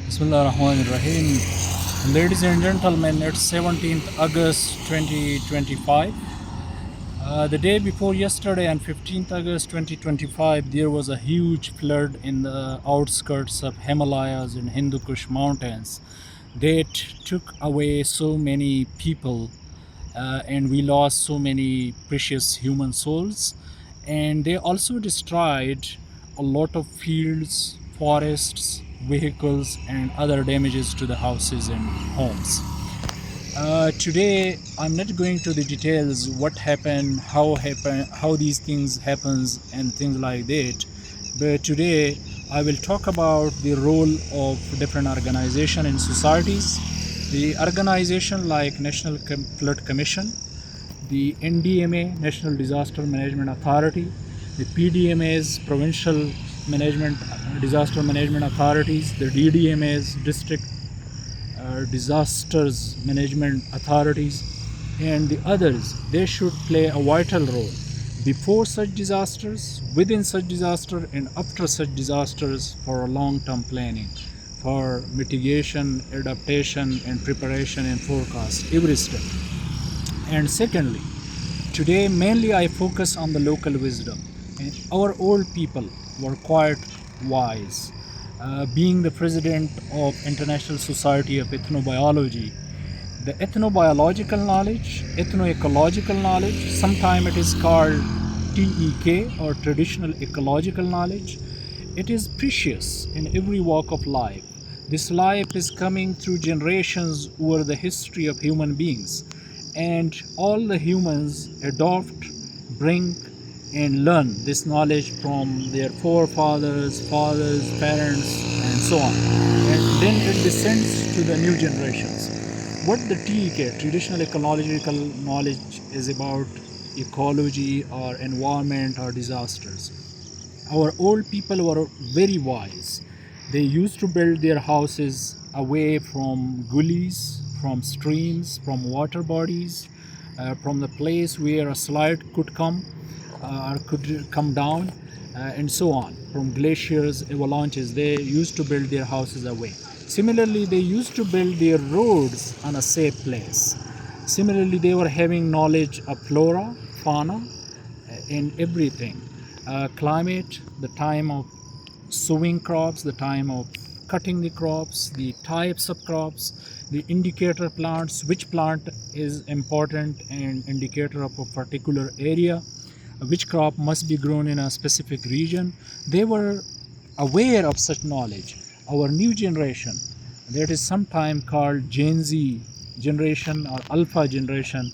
Bismillahirrahmanirrahim. Ladies and gentlemen, it's 17th August 2025. The day before yesterday, on 15th August 2025, there was a huge flood in the outskirts of Himalayas and Hindu Kush mountains that took away so many people, and we lost so many precious human souls. And they also destroyed a lot of fields, forests, vehicles, and other damages to the houses and homes. Today, I'm not going to the details what happened, how these things happens, and things like that. But today, I will talk about the role of different organizations in societies. The organization like National Flood Commission, the NDMA, National Disaster Management Authority, the PDMAs, Provincial Management Disaster Management Authorities, the DDMAs, District Disasters Management Authorities, and the others. They should play a vital role before such disasters, within such disaster, and after such disasters for a long-term planning, for mitigation, adaptation, and preparation and forecast every step. And secondly, today mainly I focus on the local wisdom. And our old people were quite wise. Being the president of International Society of Ethnobiology, the ethnobiological knowledge, ethno-ecological knowledge, sometimes it is called TEK or traditional ecological knowledge. It is precious in every walk of life. This life is coming through generations over the history of human beings, and all the humans adopt, bring, and learn this knowledge from their forefathers, fathers, parents, and so on. And then it descends to the new generations. What the TEK, traditional ecological knowledge, is about ecology or environment or disasters. Our old people were very wise. They used to build their houses away from gullies, from streams, from water bodies, from the place where a slide could come or could come down, and so on. From glaciers, avalanches, they used to build their houses away. Similarly, they used to build their roads on a safe place. Similarly, they were having knowledge of flora, fauna, and everything. Climate, the time of sowing crops, the time of cutting the crops, the types of crops, the indicator plants, which plant is important and indicator of a particular area, which crop must be grown in a specific region. They were aware of such knowledge. Our new generation, that is sometimes called Gen Z generation or Alpha generation,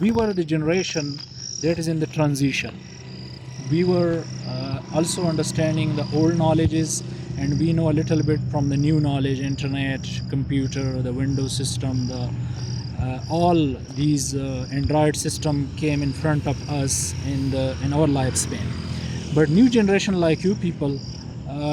we were the generation that is in the transition. We were also understanding the old knowledges, and we know a little bit from the new knowledge, internet, computer, the Windows system, all these Android system came in front of us in our lifespan. But new generation like you people,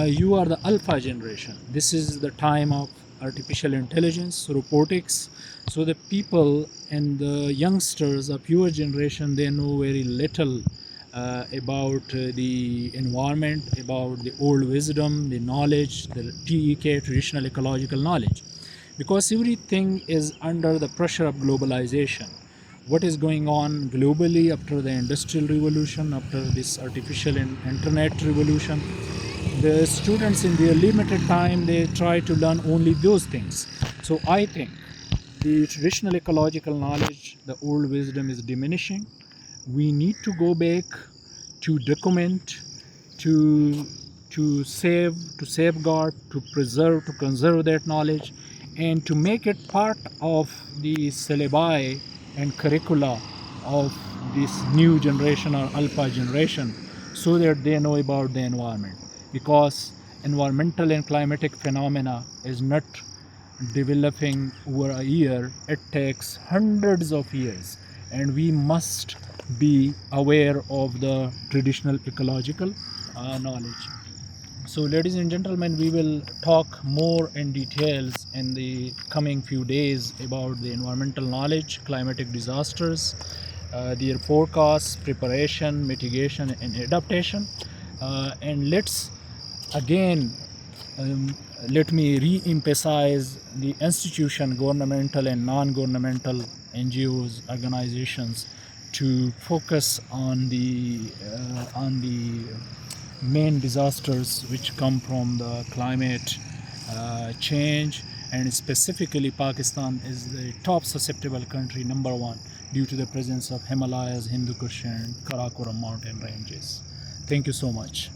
you are the Alpha generation. This is the time of artificial intelligence, robotics. So the people and the youngsters of your generation, they know very little about the environment, about the old wisdom, the knowledge, the TEK, traditional ecological knowledge. Because everything is under the pressure of globalization. What is going on globally after the industrial revolution, after this artificial and internet revolution, the students in their limited time, they try to learn only those things. So I think the traditional ecological knowledge, the old wisdom is diminishing. We need to go back to document, to save, to safeguard, to preserve, to conserve that knowledge, and to make it part of the syllabi and curricula of this new generation or Alpha generation, so that they know about the environment. Because environmental and climatic phenomena is not developing over a year, it takes hundreds of years, and we must be aware of the traditional ecological knowledge. So ladies and gentlemen, we will talk more in details in the coming few days about the environmental knowledge, climatic disasters, their forecasts, preparation, mitigation, and adaptation. And let's again Let me re-emphasize the institution, governmental and non-governmental NGOs, organizations, to focus on the main disasters which come from the climate change, and specifically Pakistan is the top susceptible country, number one, due to the presence of Himalayas, Hindu Kush and Karakoram mountain ranges. Thank you so much.